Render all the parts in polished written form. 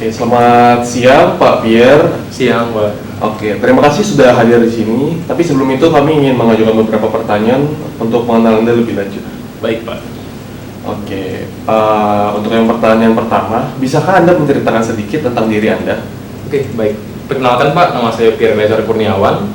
Oke, selamat siang Pak Pierre. Siang, Pak. Oke, terima kasih sudah hadir di sini. Tapi sebelum itu kami ingin mengajukan beberapa pertanyaan untuk mengenal Anda lebih lanjut. Baik, Pak. Oke, untuk yang pertanyaan pertama, bisakah Anda menceritakan sedikit tentang diri Anda? Oke, baik. Perkenalkan Pak, nama saya Pierre Reza Kurniawan,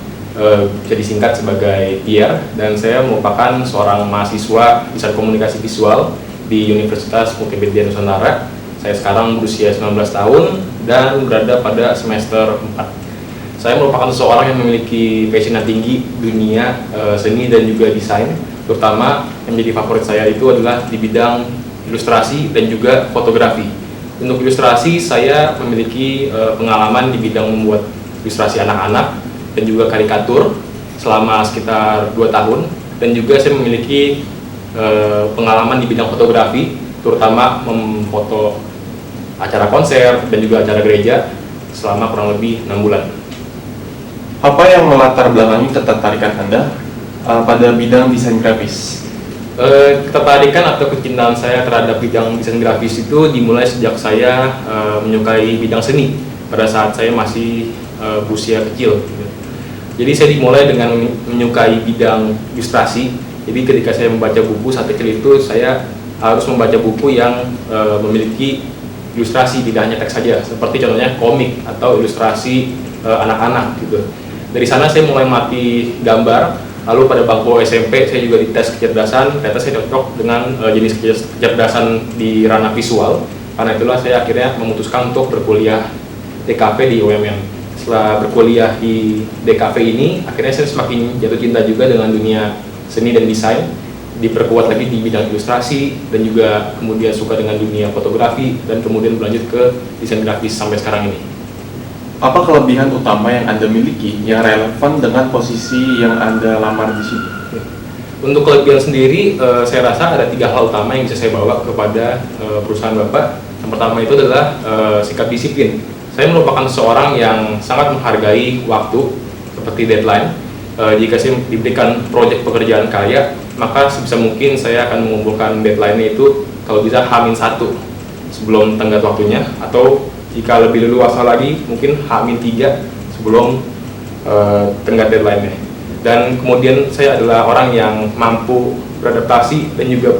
bisa disingkat sebagai Pierre, dan saya merupakan seorang mahasiswa desain komunikasi visual di Universitas Multimedia Nusantara. Saya sekarang berusia 19 tahun dan berada pada semester 4. Saya merupakan seseorang yang memiliki passion yang tinggi dunia seni dan juga desain, terutama yang menjadi favorit saya itu adalah di bidang ilustrasi dan juga fotografi. Untuk ilustrasi, saya memiliki pengalaman di bidang membuat ilustrasi anak-anak dan juga karikatur selama sekitar 2 tahun, dan juga saya memiliki pengalaman di bidang fotografi, terutama memfoto acara konser dan juga acara gereja selama kurang lebih 6 bulan. Apa yang melatar belakangi ketertarikan Anda pada bidang desain grafis? Ketertarikan atau kecintaan saya terhadap bidang desain grafis itu dimulai sejak saya menyukai bidang seni pada saat saya masih berusia kecil. Jadi saya dimulai dengan menyukai bidang ilustrasi. Jadi ketika saya membaca buku saat kecil itu, saya harus membaca buku yang memiliki ilustrasi, tidak hanya teks saja, seperti contohnya komik atau ilustrasi anak-anak gitu. Dari sana saya mulai melatih gambar, lalu pada bangku SMP saya juga dites kecerdasan, ternyata saya cocok dengan jenis kecerdasan di ranah visual. Karena itulah saya akhirnya memutuskan untuk berkuliah DKV di UMN. Setelah berkuliah di DKV ini, akhirnya saya semakin jatuh cinta juga dengan dunia seni dan desain, diperkuat lagi di bidang ilustrasi, dan juga kemudian suka dengan dunia fotografi, dan kemudian berlanjut ke desain grafis sampai sekarang ini. Apa kelebihan utama yang Anda miliki yang relevan dengan posisi yang Anda lamar di sini? Untuk kelebihan sendiri, saya rasa ada 3 hal utama yang bisa saya bawa kepada perusahaan Bapak. Yang pertama itu adalah sikap disiplin. Saya merupakan seorang yang sangat menghargai waktu, seperti deadline. Jika saya diberikan proyek pekerjaan karya, maka sebisa mungkin saya akan mengumpulkan deadline-nya itu kalau bisa H-1 sebelum tenggat waktunya, atau jika lebih leluasa lagi mungkin H-3 sebelum tenggat deadline-nya. Dan kemudian saya adalah orang yang mampu beradaptasi dan juga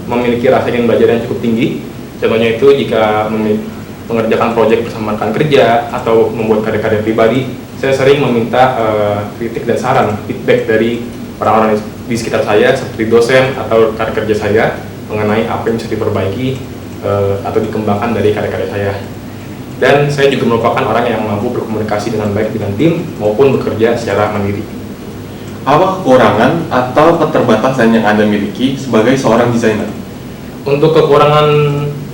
memiliki rasa ingin belajar yang cukup tinggi. Contohnya itu jika mengerjakan proyek bersama rekan kerja atau membuat karya-karya pribadi, saya sering meminta kritik dan saran, feedback dari orang-orang di sekitar saya, seperti dosen atau rekan kerja saya, mengenai apa yang bisa diperbaiki atau dikembangkan dari karya-karya saya. Dan saya juga merupakan orang yang mampu berkomunikasi dengan baik dengan tim maupun bekerja secara mandiri. Apa kekurangan atau keterbatasan yang Anda miliki sebagai seorang desainer? Untuk kekurangan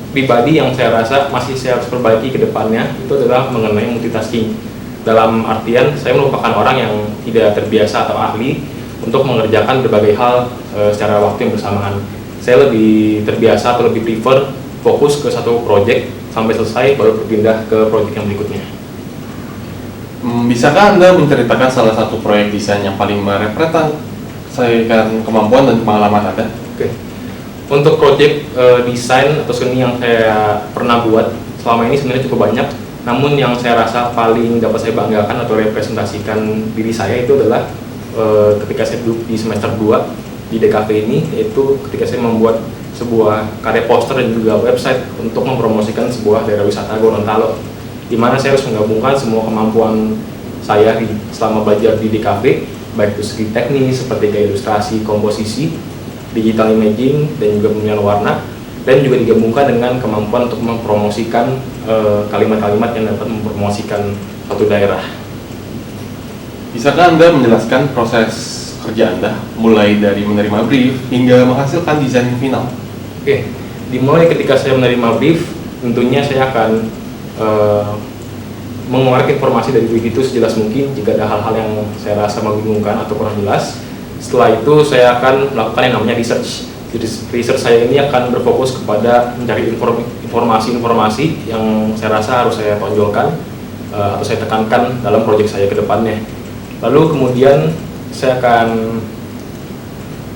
pribadi yang saya rasa masih saya harus perbaiki ke depannya, itu adalah mengenai multitasking. Dalam artian, saya merupakan orang yang tidak terbiasa atau ahli untuk mengerjakan berbagai hal secara waktu yang bersamaan. Saya lebih terbiasa atau lebih prefer fokus ke satu project sampai selesai, baru berpindah ke project yang berikutnya. Bisakah Anda menceritakan salah satu proyek desain yang paling merepresentasikan kemampuan dan pengalaman Anda? Oke. Untuk project desain atau seni yang saya pernah buat selama ini sebenarnya cukup banyak. Namun yang saya rasa paling dapat saya banggakan atau representasikan diri saya itu adalah ketika saya duduk di semester 2 di DKV ini, yaitu ketika saya membuat sebuah karya poster dan juga website untuk mempromosikan sebuah daerah wisata Gorontalo, di mana saya harus menggabungkan semua kemampuan saya selama belajar di DKV, baik itu segi teknis seperti kayak ilustrasi, komposisi, digital imaging, dan juga pemilihan warna, dan juga digabungkan dengan kemampuan untuk mempromosikan kalimat-kalimat yang dapat mempromosikan suatu daerah. Bisakah Anda menjelaskan proses kerja Anda, mulai dari menerima brief hingga menghasilkan desain final? Oke, dimulai ketika saya menerima brief, tentunya saya akan mengeluarkan informasi dari brief itu sejelas mungkin. Jika ada hal-hal yang saya rasa membingungkan atau kurang jelas, setelah itu saya akan melakukan yang namanya research. Research saya ini akan berfokus kepada mencari informasi-informasi yang saya rasa harus saya tonjolkan atau saya tekankan dalam proyek saya ke depannya. Lalu kemudian saya akan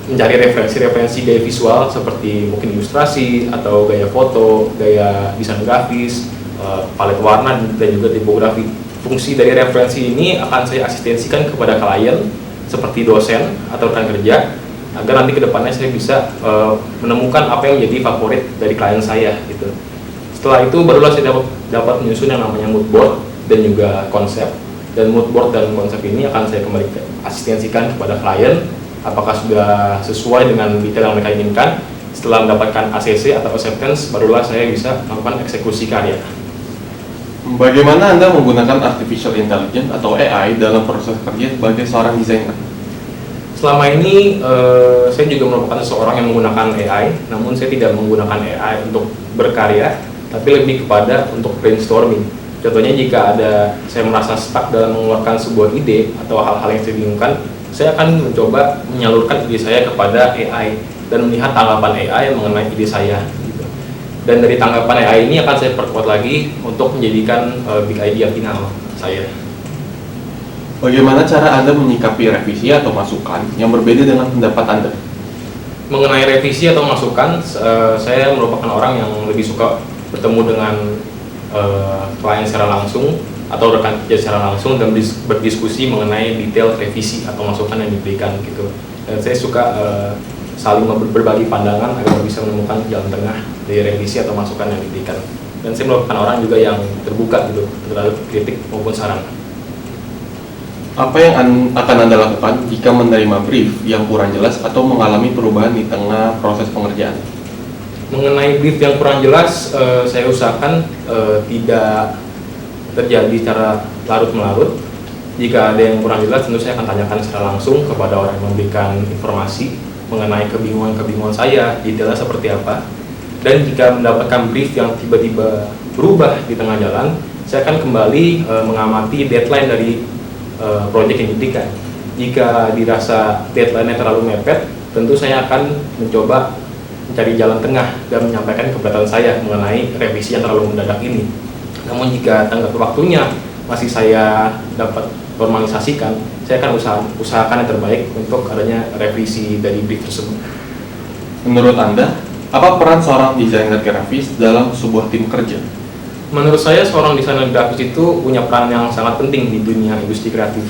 mencari referensi-referensi gaya visual seperti mungkin ilustrasi atau gaya foto, gaya desain grafis, palet warna, dan juga tipografi. Fungsi dari referensi ini akan saya asistensikan kepada klien seperti dosen atau rekan kerja, agar nanti kedepannya saya bisa menemukan apa yang menjadi favorit dari klien saya gitu. Setelah itu barulah saya dapat menyusun yang namanya mood board dan juga konsep. Dan mood board dan konsep ini akan saya kembali asistensikan kepada klien apakah sudah sesuai dengan detail yang mereka inginkan. Setelah mendapatkan ACC atau acceptance, barulah saya bisa melakukan eksekusi karya. Bagaimana Anda menggunakan artificial intelligence atau AI dalam proses kerja sebagai seorang desainer? Selama ini saya juga merupakan seorang yang menggunakan AI, namun saya tidak menggunakan AI untuk berkarya, tapi lebih kepada untuk brainstorming. Contohnya jika saya merasa stuck dalam mengeluarkan sebuah ide atau hal-hal yang saya bingungkan, saya akan mencoba menyalurkan ide saya kepada AI dan melihat tanggapan AI mengenai ide saya. Gitu. Dan dari tanggapan AI ini akan saya perkuat lagi untuk menjadikan big idea final saya. Bagaimana cara Anda menyikapi revisi atau masukan yang berbeda dengan pendapat Anda? Mengenai revisi atau masukan, saya merupakan orang yang lebih suka bertemu dengan klien secara langsung atau rekan kerja secara langsung dan berdiskusi mengenai detail revisi atau masukan yang diberikan gitu. Dan saya suka saling berbagi pandangan agar bisa menemukan jalan tengah dari revisi atau masukan yang diberikan. Dan saya merupakan orang juga yang terbuka gitu terhadap kritik maupun saran. Apa yang akan Anda lakukan jika menerima brief yang kurang jelas atau mengalami perubahan di tengah proses pengerjaan? Mengenai brief yang kurang jelas, saya usahakan tidak terjadi secara larut-melarut. Jika ada yang kurang jelas, tentu saya akan tanyakan secara langsung kepada orang yang memberikan informasi mengenai kebingungan saya, detailnya seperti apa. Dan jika mendapatkan brief yang tiba-tiba berubah di tengah jalan, saya akan kembali mengamati deadline dari proyek yang diberikan. Jika dirasa deadline-nya terlalu mepet, tentu saya akan mencoba mencari jalan tengah dan menyampaikan keberatan saya mengenai revisi yang terlalu mendadak ini. Namun jika tenggat waktunya masih saya dapat normalisasikan, saya akan usahakan yang terbaik untuk adanya revisi dari brief tersebut. Menurut Anda, apa peran seorang desainer grafis dalam sebuah tim kerja? Menurut saya seorang desainer grafis itu punya peran yang sangat penting di dunia industri kreatif.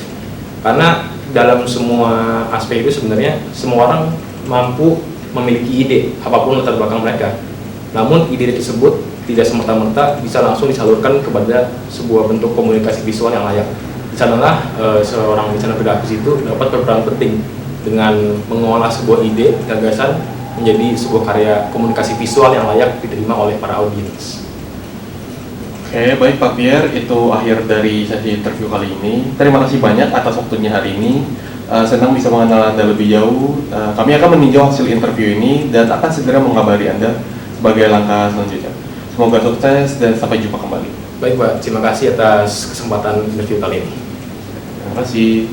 Karena dalam semua aspek itu sebenarnya semua orang mampu memiliki ide apapun latar belakang mereka. Namun ide tersebut tidak semerta-merta bisa langsung disalurkan kepada sebuah bentuk komunikasi visual yang layak. Di sanalah seorang desainer grafis itu dapat berperan penting dengan mengolah sebuah ide, gagasan menjadi sebuah karya komunikasi visual yang layak diterima oleh para audiens. Oke, baik Pak Pierre, itu akhir dari sesi interview kali ini. Terima kasih banyak atas waktunya hari ini. Senang bisa mengenal Anda lebih jauh. Kami akan meninjau hasil interview ini dan akan segera mengabari Anda sebagai langkah selanjutnya. Semoga sukses dan sampai jumpa kembali. Baik Pak, terima kasih atas kesempatan interview kali ini. Terima kasih.